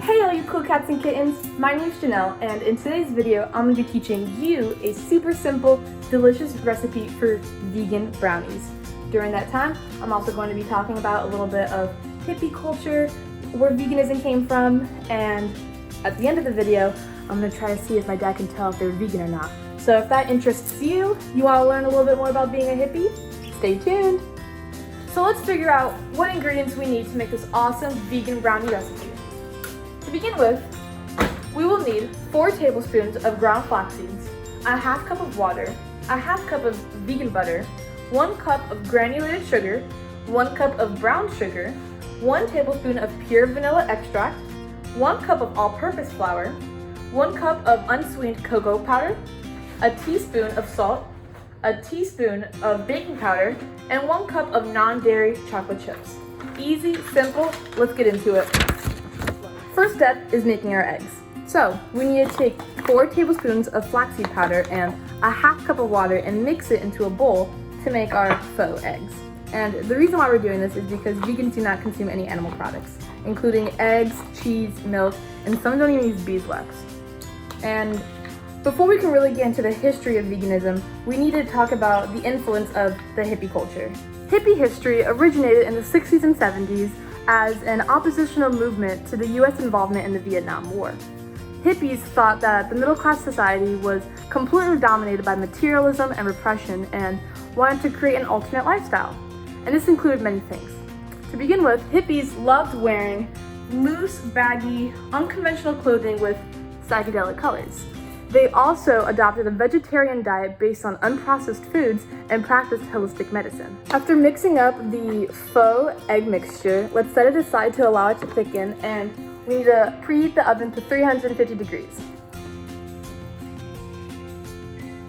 Hey all you cool cats and kittens, my name is Janelle, and in today's video I'm going to be teaching you a super simple, delicious recipe for vegan brownies. During that time, I'm also going to be talking about a little bit of hippie culture, where veganism came from, and at the end of the video, I'm going to try to see if my dad can tell if they're vegan or not. So if that interests you, you want to learn a little bit more about being a hippie, stay tuned. So let's figure out what ingredients we need to make this awesome vegan brownie recipe. To begin with, we will need 4 tablespoons of ground flax seeds, a half cup of water, a half cup of vegan butter, 1 cup of granulated sugar, 1 cup of brown sugar, 1 tablespoon of pure vanilla extract, 1 cup of all-purpose flour, 1 cup of unsweetened cocoa powder, a teaspoon of salt, a teaspoon of baking powder, and 1 cup of non-dairy chocolate chips. Easy, simple, let's get into it. First step is making our eggs. So we need to take 4 tablespoons of flaxseed powder and a half cup of water and mix it into a bowl to make our faux eggs. And the reason why we're doing this is because vegans do not consume any animal products, including eggs, cheese, milk, and some don't even use beeswax. And before we can really get into the history of veganism, we need to talk about the influence of the hippie culture. Hippie history originated in the 60s and 70s as an oppositional movement to the US involvement in the Vietnam War. Hippies thought that the middle-class society was completely dominated by materialism and repression and wanted to create an alternate lifestyle. And this included many things. To begin with, hippies loved wearing loose, baggy, unconventional clothing with psychedelic colors. They also adopted a vegetarian diet based on unprocessed foods and practiced holistic medicine. After mixing up the faux egg mixture, let's set it aside to allow it to thicken, and we need to preheat the oven to 350 degrees.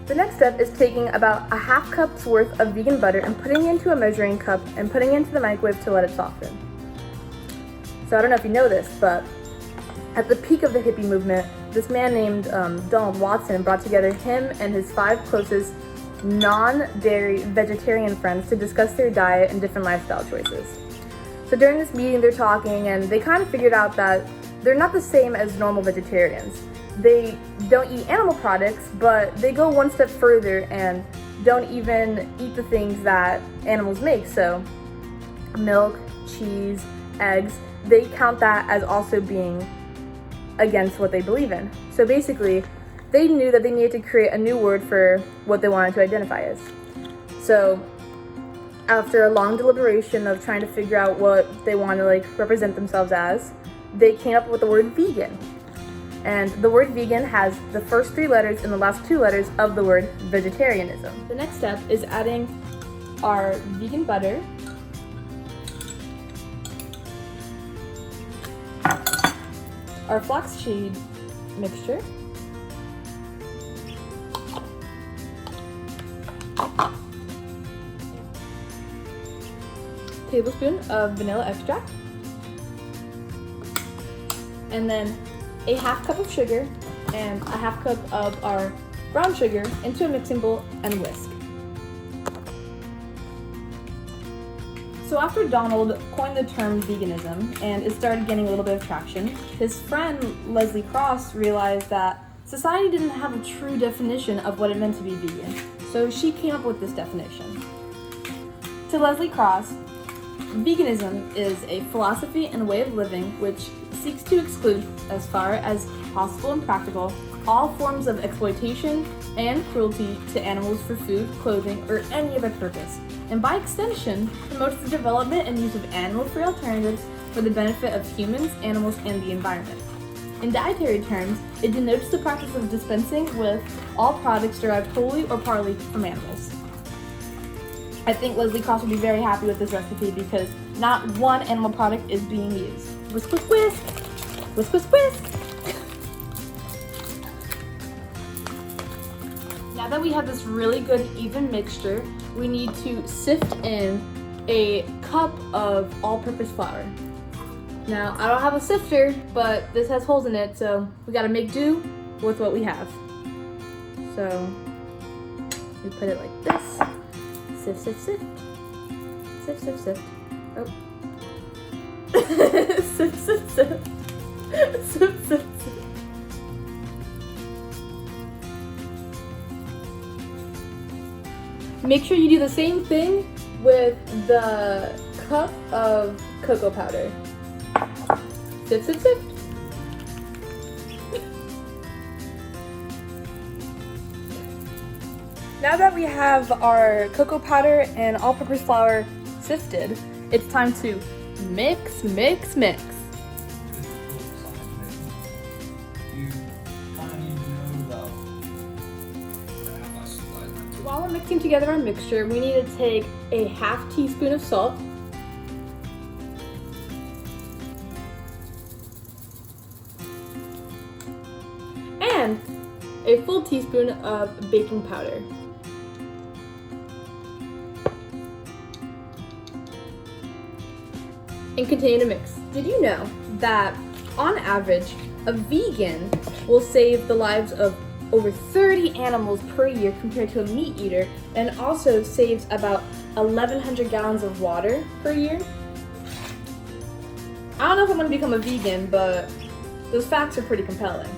The next step is taking about a half cup's worth of vegan butter and putting it into a measuring cup and putting it into the microwave to let it soften. So I don't know if you know this, but at the peak of the hippie movement, this man named Donald Watson brought together him and his 5 closest non-dairy vegetarian friends to discuss their diet and different lifestyle choices. So during this meeting, they're talking and they kind of figured out that they're not the same as normal vegetarians. They don't eat animal products, but they go one step further and don't even eat the things that animals make. So milk, cheese, eggs, they count that as also being against what they believe in. So basically, they knew that they needed to create a new word for what they wanted to identify as. So after a long deliberation of trying to figure out what they want to represent themselves as, they came up with the word vegan. And the word vegan has the first 3 letters and the last 2 letters of the word vegetarianism. The next step is adding our vegan butter, our flaxseed mixture, tablespoon of vanilla extract, and then a half cup of sugar and a half cup of our brown sugar into a mixing bowl and whisk. So after Donald coined the term veganism and it started getting a little bit of traction, his friend Leslie Cross realized that society didn't have a true definition of what it meant to be vegan. So she came up with this definition. To Leslie Cross, veganism is a philosophy and way of living which seeks to exclude, as far as possible and practical, all forms of exploitation and cruelty to animals for food, clothing, or any other purpose, and by extension, promotes the development and use of animal-free alternatives for the benefit of humans, animals, and the environment. In dietary terms, it denotes the practice of dispensing with all products derived wholly or partly from animals. I think Leslie Cross would be very happy with this recipe because not one animal product is being used. Whisk, whisk, whisk! Whisk, whisk, whisk! Now that we have this really good even mixture, we need to sift in a cup of all-purpose flour. Now, I don't have a sifter, but this has holes in it, so we gotta make do with what we have. So, we put it like this. Sift, sift, sift. Sift, sift, sift. Oh. Sift, sift, sift. Make sure you do the same thing with the cup of cocoa powder. Sip, sip, sip. Now that we have our cocoa powder and all-purpose flour sifted, it's time to mix, mix, mix. While we're mixing together our mixture, we need to take a half teaspoon of salt, and a full teaspoon of baking powder. And continue to mix. Did you know that on average, a vegan will save the lives of over 30 animals per year compared to a meat eater, and also saves about 1,100 gallons of water per year? I don't know if I'm gonna become a vegan, but those facts are pretty compelling.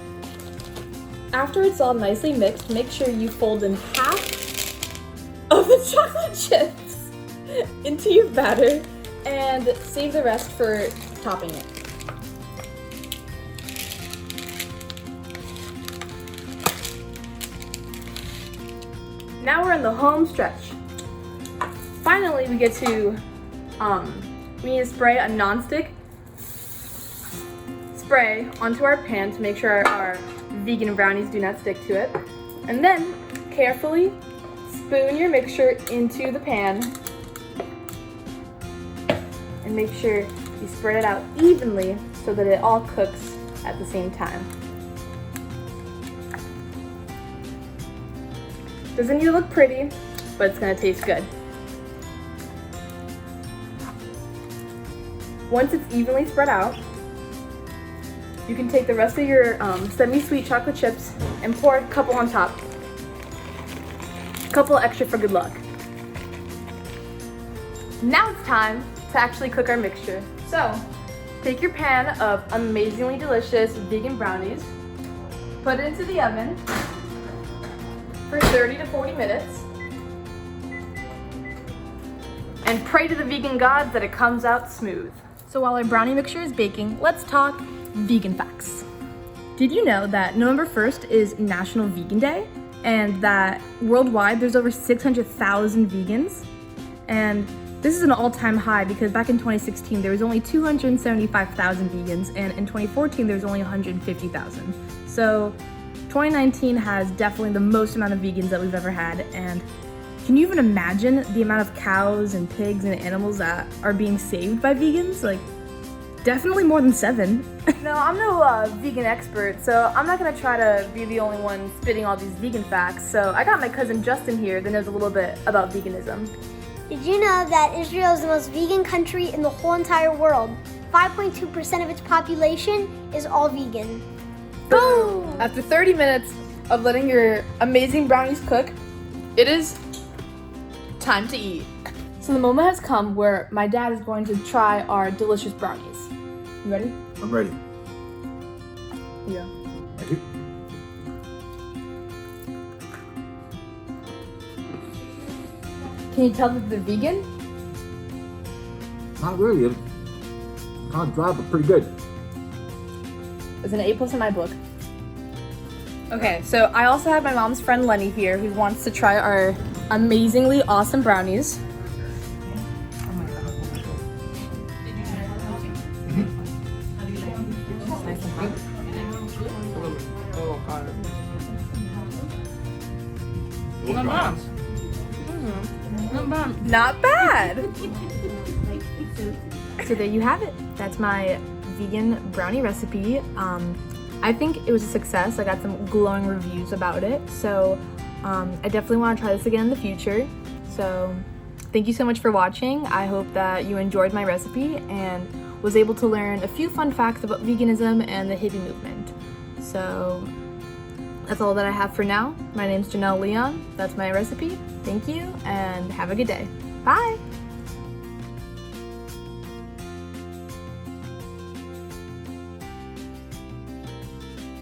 After it's all nicely mixed, make sure you fold in half of the chocolate chips into your batter and save the rest for topping it. Now we're in the home stretch. Finally, we get to, we need to spray a non-stick spray onto our pan to make sure our vegan brownies do not stick to it. And then, carefully spoon your mixture into the pan and make sure you spread it out evenly so that it all cooks at the same time. Doesn't need to look pretty, but it's gonna taste good. Once it's evenly spread out, you can take the rest of your semi-sweet chocolate chips and pour a couple on top. A couple extra for good luck. Now it's time to actually cook our mixture. So, take your pan of amazingly delicious vegan brownies, put it into the oven for 30 to 40 minutes, and pray to the vegan gods that it comes out smooth. So while our brownie mixture is baking, let's talk vegan facts. Did you know that November 1st is National Vegan Day, and that worldwide there's over 600,000 vegans? And this is an all-time high because back in 2016 there was only 275,000 vegans, and in 2014 there was only 150,000. So 2019 has definitely the most amount of vegans that we've ever had, and can you even imagine the amount of cows and pigs and animals that are being saved by vegans? Like, definitely more than 7. No, I'm no vegan expert, so I'm not gonna try to be the only one spitting all these vegan facts. So I got my cousin Justin here that knows a little bit about veganism. Did you know that Israel is the most vegan country in the whole entire world? 5.2% of its population is all vegan. Boom! After 30 minutes of letting your amazing brownies cook, it is time to eat. So the moment has come where my dad is going to try our delicious brownies. You ready? I'm ready. Yeah. Thank you. Can you tell that they're vegan? Not really. It's kind of dry, but pretty good. It's an A+ in my book. Okay, so I also have my mom's friend Lenny here who wants to try our amazingly awesome brownies. Not bad. So there you have it. That's my vegan brownie recipe. I think it was a success. I got some glowing reviews about it. So I definitely want to try this again in the future. So thank you so much for watching. I hope that you enjoyed my recipe and was able to learn a few fun facts about veganism and the hippie movement. So that's all that I have for now. My name's Janelle Leon. That's my recipe. Thank you and have a good day. Bye.